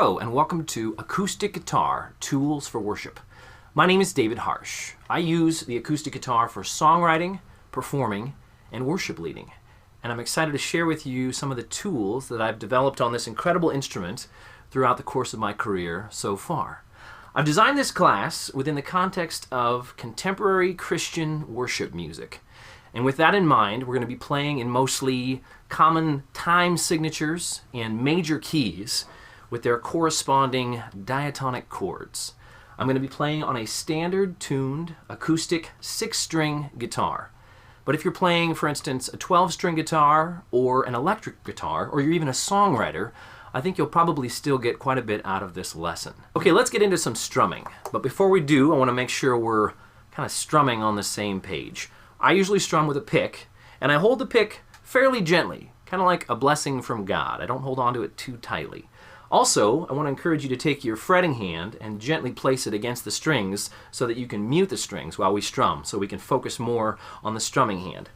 Hello and welcome to Acoustic Guitar, Tools for Worship. My name is David Harsh. I use the acoustic guitar for songwriting, performing, and worship leading. And I'm excited to share with you some of the tools that I've developed on this incredible instrument throughout the course of my career so far. I've designed this class within the context of contemporary Christian worship music. And with that in mind, we're going to be playing in mostly common time signatures and major keys with their corresponding diatonic chords. I'm going to be playing on a standard tuned acoustic 6-string guitar. But if you're playing, for instance, a 12-string guitar or an electric guitar, or you're even a songwriter, I think you'll probably still get quite a bit out of this lesson. Okay, let's get into some strumming. But before we do, I want to make sure we're kind of strumming on the same page. I usually strum with a pick, and I hold the pick fairly gently, kind of like a blessing from God. I don't hold on to it too tightly. Also, I want to encourage you to take your fretting hand and gently place it against the strings so that you can mute the strings while we strum, so we can focus more on the strumming hand.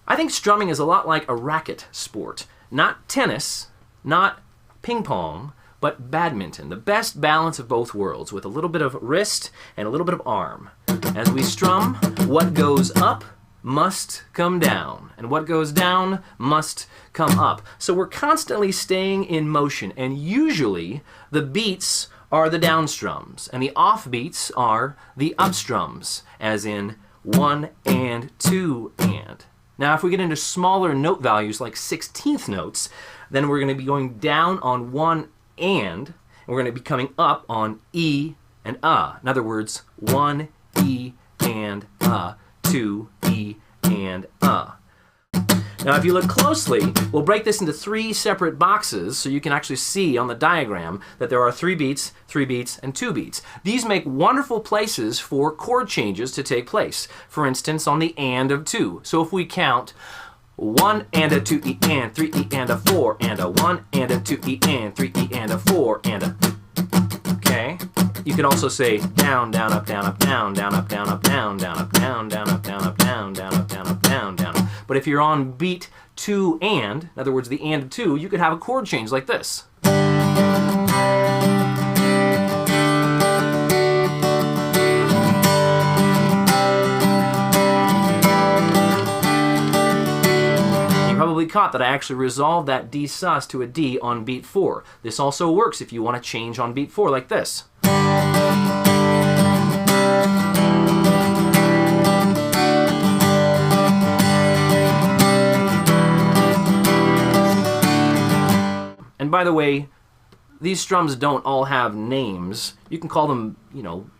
I think strumming is a lot like a racket sport. Not tennis, not ping pong, but badminton. The best balance of both worlds, with a little bit of wrist and a little bit of arm. As we strum, what goes up must come down, and what goes down must come up. So we're constantly staying in motion, and usually the beats are the down strums, and the off beats are the up strums, as in 1 and 2 and. Now if we get into smaller note values like 16th notes, then we're going to be going down on 1 and we're going to be coming up on E and In other words, 1 E and 2 E and Now if you look closely, we'll break this into 3 separate boxes so you can actually see on the diagram that there are 3 beats, and 2 beats. These make wonderful places for chord changes to take place. For instance, on the and of 2. So if we count 1 and a 2 E and 3 E and a 4 and a 1 and a 2 E and 3 E and a 4 and a. Okay? You could also say down, down, up, down, up, down, down, up, down, up, down, down, up, down, down, up, down, up, down, down, up, down, up, down, down. But if you're on beat 2 and, in other words, the and of 2, you could have a chord change like this. Probably caught that I actually resolved that D sus to a D on beat 4. This also works if you want to change on beat 4 like this. And by the way, these strums don't all have names. You can call them,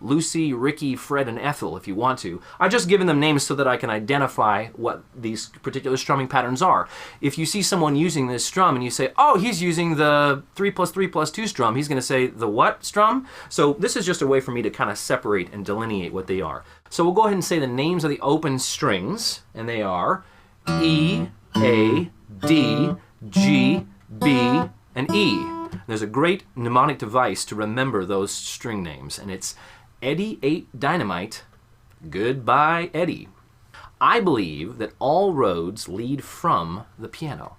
Lucy, Ricky, Fred, and Ethel if you want to. I've just given them names so that I can identify what these particular strumming patterns are. If you see someone using this strum and you say, oh, he's using the 3+3+2 strum, he's going to say, the what strum? So this is just a way for me to kind of separate and delineate what they are. So we'll go ahead and say the names of the open strings, and they are E, A, D, G, B, and E. There's a great mnemonic device to remember those string names, and it's Eddie ate dynamite, goodbye Eddie. I believe that all roads lead from the piano.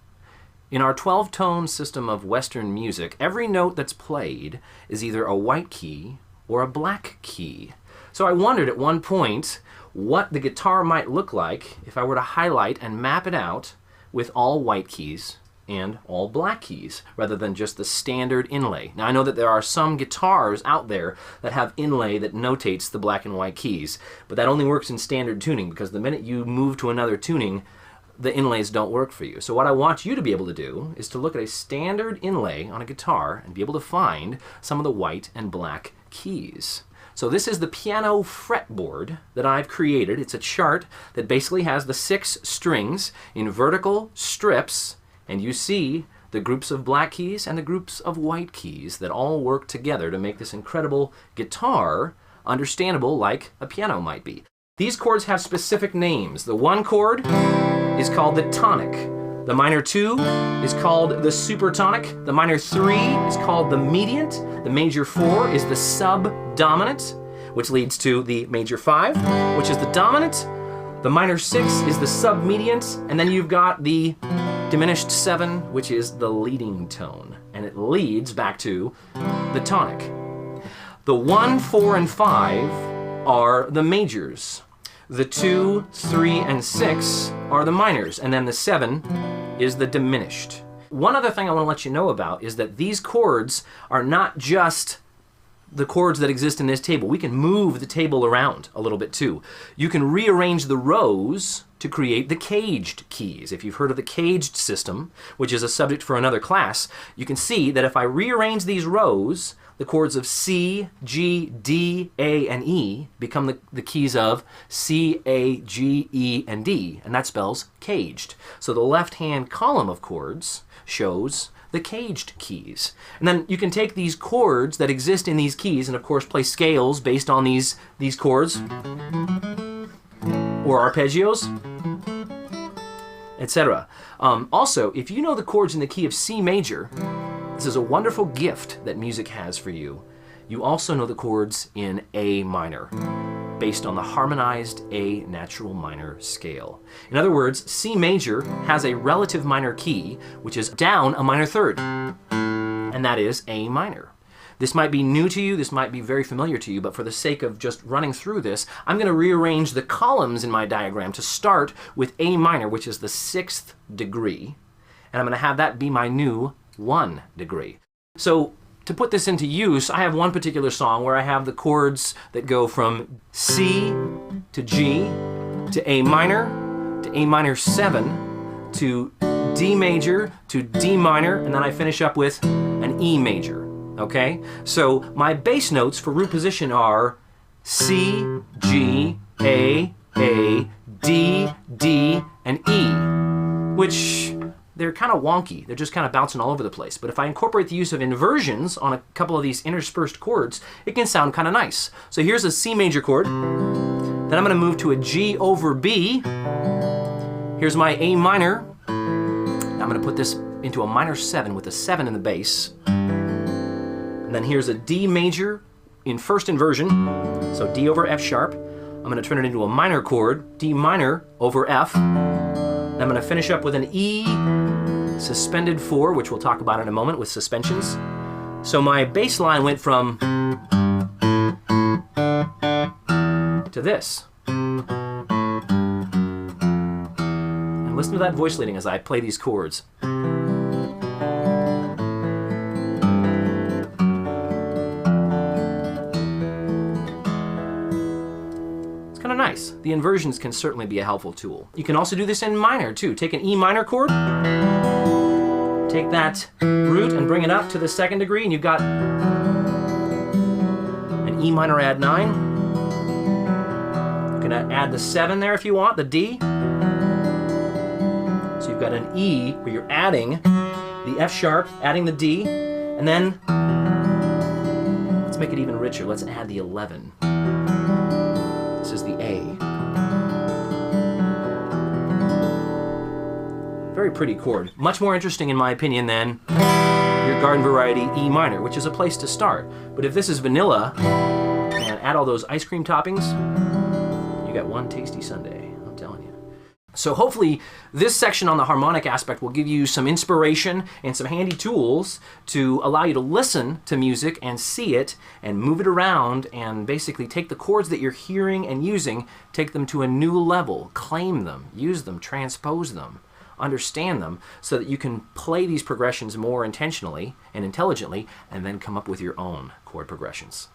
In our 12-tone system of Western music, every note that's played is either a white key or a black key. So I wondered at one point what the guitar might look like if I were to highlight and map it out with all white keys and all black keys, rather than just the standard inlay. Now I know that there are some guitars out there that have inlay that notates the black and white keys, but that only works in standard tuning, because the minute you move to another tuning, the inlays don't work for you. So what I want you to be able to do is to look at a standard inlay on a guitar and be able to find some of the white and black keys. So this is the piano fretboard that I've created. It's a chart that basically has the 6 strings in vertical strips, and you see the groups of black keys and the groups of white keys that all work together to make this incredible guitar understandable like a piano might be. These chords have specific names. The 1 chord is called the tonic. The minor 2 is called the supertonic. The minor 3 is called the mediant. The major 4 is the subdominant, which leads to the major 5, which is the dominant. The minor 6 is the submediant, and then you've got the diminished 7, which is the leading tone, and it leads back to the tonic. The 1, 4, and 5 are the majors. The 2, 3, and 6 are the minors, and then the 7 is the diminished. One other thing I want to let you know about is that these chords are not just the chords that exist in this table. We can move the table around a little bit too. You can rearrange the rows to create the caged keys. If you've heard of the caged system, which is a subject for another class, you can see that if I rearrange these rows, the chords of C, G, D, A, and E become the keys of C, A, G, E, and D, and that spells caged. So the left-hand column of chords shows the caged keys. And then you can take these chords that exist in these keys and of course play scales based on these chords, or arpeggios, etc. Also, if you know the chords in the key of C major, this is a wonderful gift that music has for you. You also know the chords in A minor, based on the harmonized A natural minor scale. In other words, C major has a relative minor key, which is down a minor third, and that is A minor. This might be new to you, this might be very familiar to you, but for the sake of just running through this, I'm going to rearrange the columns in my diagram to start with A minor, which is the 6th degree, and I'm going to have that be my new 1 degree. So to put this into use, I have one particular song where I have the chords that go from C to G to A minor 7 to D major to D minor, and then I finish up with an E major. Okay? So my bass notes for root position are C, G, A, D, D, and E, which they're kind of wonky. They're just kind of bouncing all over the place. But if I incorporate the use of inversions on a couple of these interspersed chords, it can sound kind of nice. So here's a C major chord. Then I'm going to move to a G over B. Here's my A minor. Now I'm going to put this into a minor 7 with a 7 in the bass. And then here's a D major in first inversion, so D over F sharp. I'm going to turn it into a minor chord, D minor over F. And I'm going to finish up with an E suspended 4, which we'll talk about in a moment with suspensions. So my bass line went from to this. And listen to that voice leading as I play these chords. Nice. The inversions can certainly be a helpful tool. You can also do this in minor too. Take an E minor chord, take that root and bring it up to the 2nd degree, and you've got an E minor add 9. You can add the 7 there if you want, the D. So you've got an E where you're adding the F sharp, adding the D, and then let's make it even richer. Let's add the 11. This is the A. Very pretty chord. Much more interesting in my opinion than your garden variety E minor, which is a place to start. But if this is vanilla and add all those ice cream toppings, you got one tasty sundae, I'm telling you. So hopefully this section on the harmonic aspect will give you some inspiration and some handy tools to allow you to listen to music and see it and move it around and basically take the chords that you're hearing and using, take them to a new level, claim them, use them, transpose them, understand them so that you can play these progressions more intentionally and intelligently and then come up with your own chord progressions.